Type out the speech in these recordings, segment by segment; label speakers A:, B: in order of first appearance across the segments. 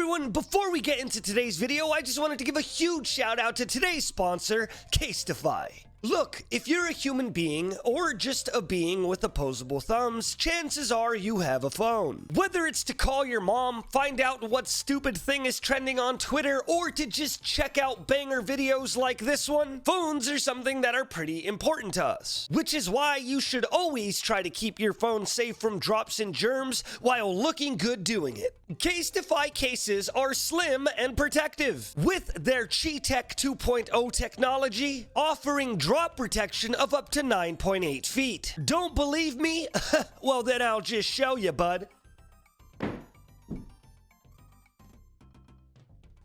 A: everyone, before we get into today's video, I just wanted to give a huge shout out to today's sponsor, Casetify. Look, if you're a human being, or just a being with opposable thumbs, chances are you have a phone. Whether it's to call your mom, find out what stupid thing is trending on Twitter, or to just check out banger videos like this one, phones are something that are pretty important to us. Which is why you should always try to keep your phone safe from drops and germs while looking good doing it. Casetify cases are slim and protective, with their Chi-Tech 2.0 technology, offering drop protection of up to 9.8 feet. Don't believe me? Well, then I'll just show you, bud.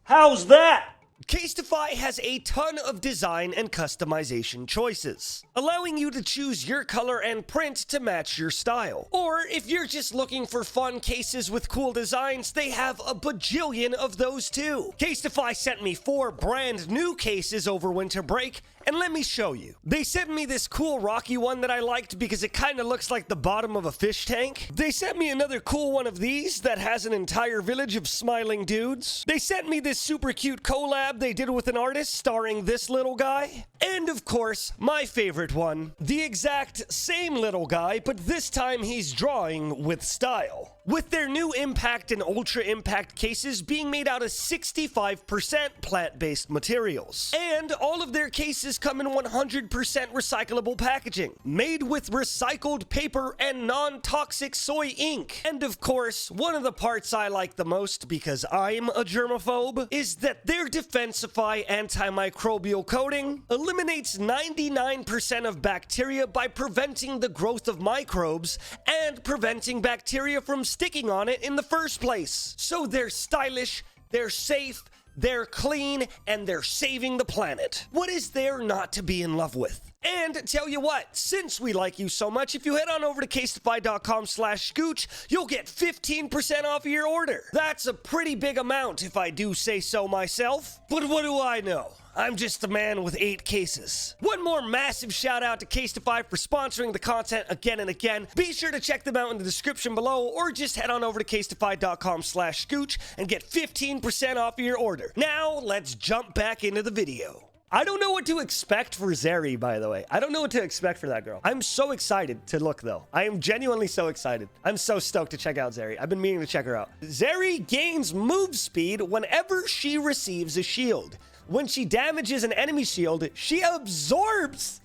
A: How's that? Casetify has a ton of design and customization choices, allowing you to choose your color and print to match your style. Or if you're just looking for fun cases with cool designs, they have a bajillion of those too. Casetify sent me 4 brand new cases over winter break, and let me show you. They sent me this cool rocky one that I liked because it kind of looks like the bottom of a fish tank. They sent me another cool one of these that has an entire village of smiling dudes. They sent me this super cute collab they did with an artist starring this little guy. And of course, my favorite one, the exact same little guy, but this time he's drawing with style. With their new Impact and Ultra Impact cases being made out of 65% plant-based materials. And all of their cases come in 100% recyclable packaging, made with recycled paper and non-toxic soy ink. And of course, one of the parts I like the most, because I'm a germaphobe, is that their Defensify antimicrobial coating eliminates 99% of bacteria by preventing the growth of microbes and preventing bacteria from sticking on it in the first place. So they're stylish, they're safe, they're clean, and they're saving the planet. What is there not to be in love with? And tell you what, since we like you so much, if you head on over to casetify.com/scooch, you'll get 15% off your order. That's a pretty big amount if I do say so myself. But what do I know? I'm just a man with 8 cases. One more massive shout out to Casetify for sponsoring the content again and again. Be sure to check them out in the description below, or just head on over to casetify.com/scooch and get 15% off your order. Now, let's jump back into the video. I don't know what to expect for Zeri, by the way. I don't know what to expect for that girl. I'm so excited to look, though. I am genuinely so excited. I'm so stoked to check out Zeri. I've been meaning to check her out. Zeri gains move speed whenever she receives a shield. When she damages an enemy shield, she absorbs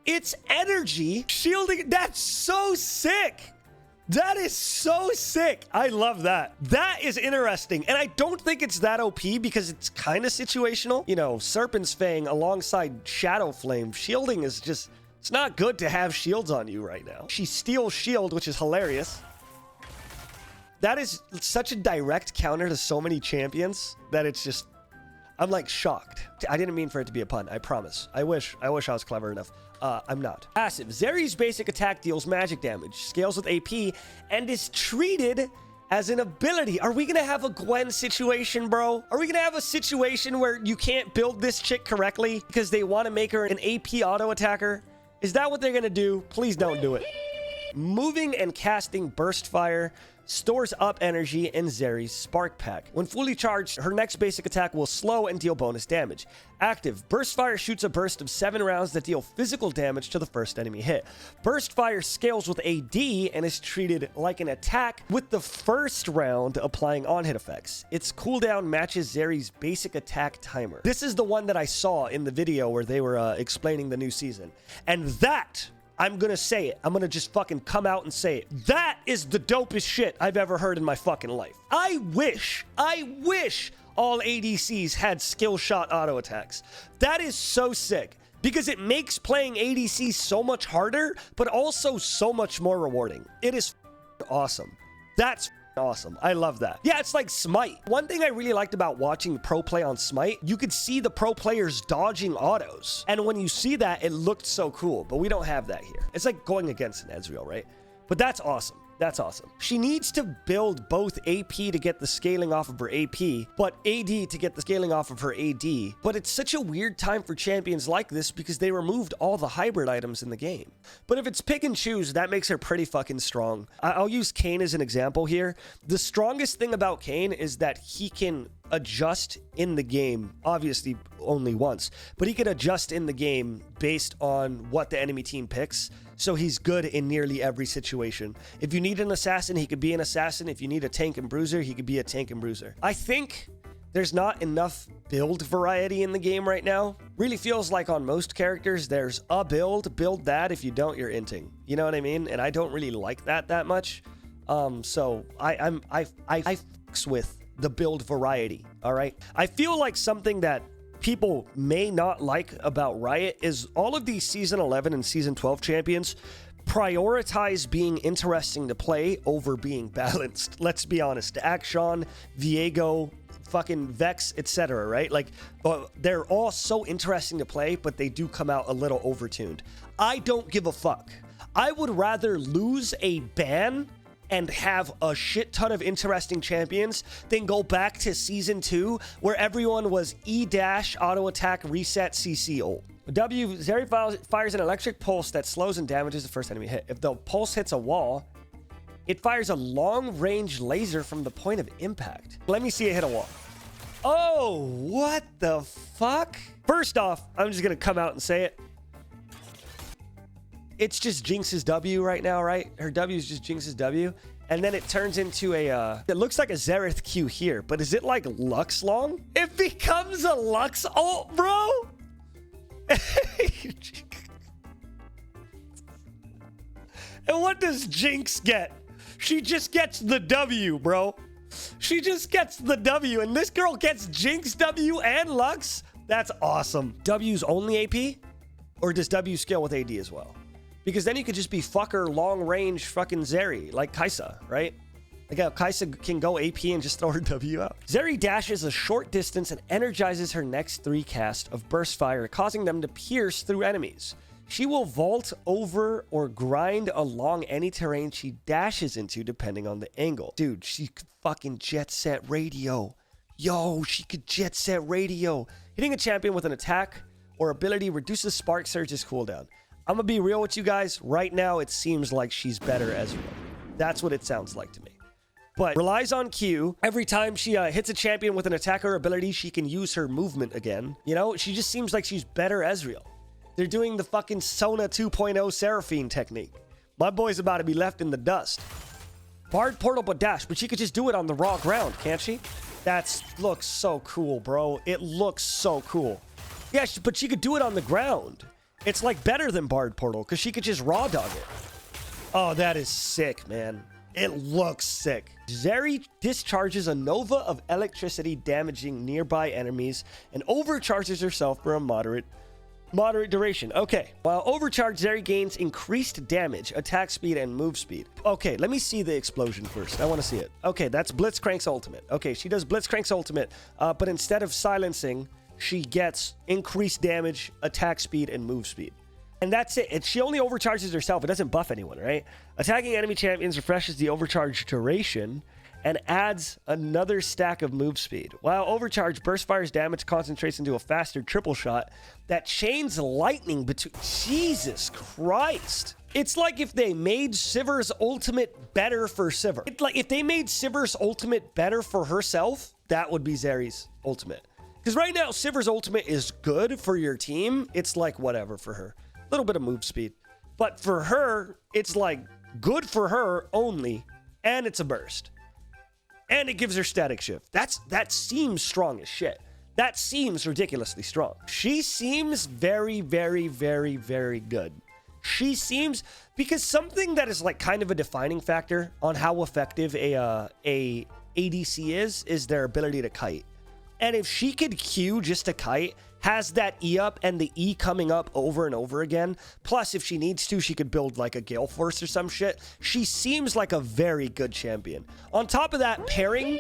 A: its energy, shielding. That's so sick. That is so sick. I love that. That is interesting. And I don't think it's that OP because it's kind of situational. You know, Serpent's Fang alongside Shadow Flame. Shielding is just, it's not good to have shields on you right now. She steals shield, which is hilarious. That is such a direct counter to so many champions that it's just, I'm like shocked. I didn't mean for it to be a pun, I promise. I wish I was clever enough. I'm not. Passive. Zeri's basic attack deals magic damage, scales with AP, and is treated as an ability. Are we gonna have a Gwen situation, bro? Are we gonna have a situation where you can't build this chick correctly because they want to make her an AP auto attacker? Is that what they're gonna do? Please don't do it. Moving and casting Burst Fire stores up energy in Zeri's Spark Pack. When fully charged, her next basic attack will slow and deal bonus damage. Active, Burst Fire shoots a burst of 7 rounds that deal physical damage to the first enemy hit. Burst Fire scales with AD and is treated like an attack, with the first round applying on-hit effects. Its cooldown matches Zeri's basic attack timer. This is the one that I saw in the video where they were explaining the new season. And that, I'm gonna say it. I'm gonna just fucking come out and say it. That is the dopest shit I've ever heard in my fucking life. I wish all ADCs had skill shot auto attacks. That is so sick because it makes playing ADC so much harder, but also so much more rewarding. It is awesome. That's awesome. I love that. Yeah, it's like Smite. One thing I really liked about watching pro play on Smite, you could see the pro players dodging autos. And when you see that, it looked so cool, but we don't have that here. It's like going against an Ezreal, right? But that's awesome. That's awesome. She needs to build both AP to get the scaling off of her AP, but AD to get the scaling off of her AD. But it's such a weird time for champions like this because they removed all the hybrid items in the game. But if it's pick and choose, that makes her pretty fucking strong. I'll use Kayn as an example here. The strongest thing about Kayn is that he can adjust in the game, obviously only once, but he can adjust in the game based on what the enemy team picks. So he's good in nearly every situation. If you need an assassin, he could be an assassin. If you need a tank and bruiser, he could be a tank and bruiser. I think there's not enough build variety in the game right now. Really feels like on most characters, there's a build that. If you don't, you're inting. You know what I mean? And I don't really like that much. So I fucks with the build variety, all right? I feel like something that people may not like about Riot is all of these Season 11 and Season 12 champions prioritize being interesting to play over being balanced. Let's be honest. Akshan, Viego, fucking Vex, etc., right? Like, they're all so interesting to play, but they do come out a little overtuned. I don't give a fuck. I would rather lose a ban and have a shit ton of interesting champions than go back to Season 2 where everyone was E-dash, auto attack, reset, CC ult. Zeri fires an electric pulse that slows and damages the first enemy hit. If the pulse hits a wall, it fires a long-range laser from the point of impact. Let me see it hit a wall. Oh, what the fuck? First off, I'm just gonna come out and say it. It's just Jinx's W right now, right? Her W is just Jinx's W. And then it turns into a, it looks like a Zereth Q here, but is it like Lux long? It becomes a Lux ult, bro? And what does Jinx get? She just gets the W, bro. She just gets the W, and this girl gets Jinx W and Lux? That's awesome. W's only AP? Or does W scale with AD as well? Because then you could just be fucker long-range fucking Zeri, like Kai'Sa, right? Like how Kai'Sa can go AP and just throw her W out. Zeri dashes a short distance and energizes her next 3 cast of burst fire, causing them to pierce through enemies. She will vault over or grind along any terrain she dashes into depending on the angle. Dude, she could fucking jet set radio. Yo, she could jet set radio. Hitting a champion with an attack or ability reduces Spark Surge's cooldown. I'm gonna be real with you guys. Right now, it seems like she's better as well. That's what it sounds like to me. But relies on Q. Every time she hits a champion with an attack or ability, she can use her movement again. You know, she just seems like she's better Ezreal. They're doing the fucking Sona 2.0 Seraphine technique. My boy's about to be left in the dust. Bard portal but dash, but she could just do it on the raw ground, can't she? That looks so cool, bro. It looks so cool. Yeah, but she could do it on the ground. It's like better than Bard portal because she could just raw dog it. Oh, that is sick, man. It looks sick. Zeri discharges a nova of electricity damaging nearby enemies and overcharges herself for a moderate duration. Okay. While overcharged, Zeri gains increased damage, attack speed, and move speed. Okay, let me see the explosion first. I want to see it. Okay, that's Blitzcrank's ultimate. Okay, she does Blitzcrank's ultimate, but instead of silencing, she gets increased damage, attack speed, and move speed. And that's it. She only overcharges herself. It doesn't buff anyone, right? Attacking enemy champions refreshes the overcharge duration and adds another stack of move speed. While overcharge, burst fire's damage concentrates into a faster triple shot that chains lightning between... Jesus Christ. It's like if they made Sivir's ultimate better for Sivir. It's like if they made Sivir's ultimate better for herself, that would be Zeri's ultimate. Because right now, Sivir's ultimate is good for your team. It's like whatever for her. A little bit of move speed. But for her, it's like good for her only. And it's a burst. And it gives her static shift. That seems strong as shit. That seems ridiculously strong. She seems very, very, very, very good. She seems... Because something that is like kind of a defining factor on how effective a ADC is their ability to kite. And if she could Q just to kite, has that E up and the E coming up over and over again, plus if she needs to, she could build like a Gale Force or some shit. She seems like a very good champion. On top of that, pairing...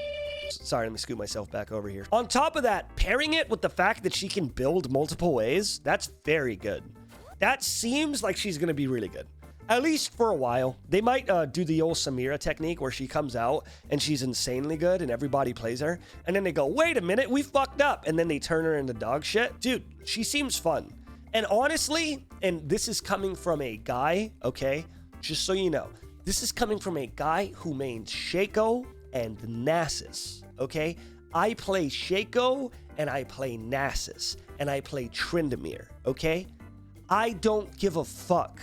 A: Sorry, let me scoot myself back over here. On top of that, pairing it with the fact that she can build multiple ways, that's very good. That seems like she's going to be really good. At least for a while. They might do the old Samira technique where she comes out and she's insanely good and everybody plays her. And then they go, wait a minute, we fucked up. And then they turn her into dog shit. Dude, she seems fun. And honestly, and this is coming from a guy, okay? Just so you know, this is coming from a guy who mains Shaco and Nasus, okay? I play Shaco and I play Nasus and I play Tryndamere, okay? I don't give a fuck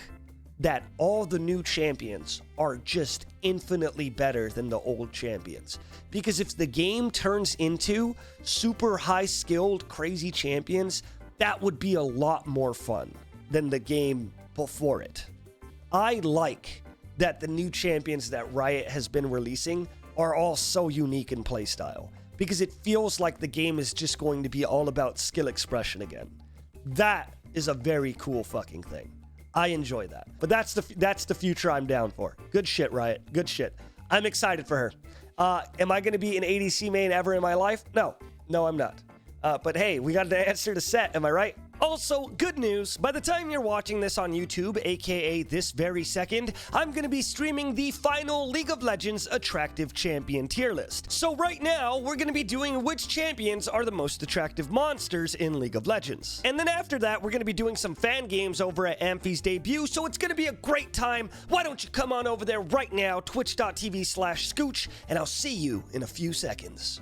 A: that all the new champions are just infinitely better than the old champions. Because if the game turns into super high-skilled, crazy champions, that would be a lot more fun than the game before it. I like that the new champions that Riot has been releasing are all so unique in playstyle, because it feels like the game is just going to be all about skill expression again. That is a very cool fucking thing. I enjoy that. But that's the future I'm down for. Good shit, Riot. Good shit. I'm excited for her. Am I going to be an ADC main ever in my life? No. No, I'm not. But hey, we got to answer to set. Am I right? Also, good news, by the time you're watching this on YouTube, aka this very second, I'm going to be streaming the final League of Legends Attractive Champion tier list. So right now, we're going to be doing which champions are the most attractive monsters in League of Legends. And then after that, we're going to be doing some fan games over at Amphi's debut, so it's going to be a great time. Why don't you come on over there right now, twitch.tv/Scooch, and I'll see you in a few seconds.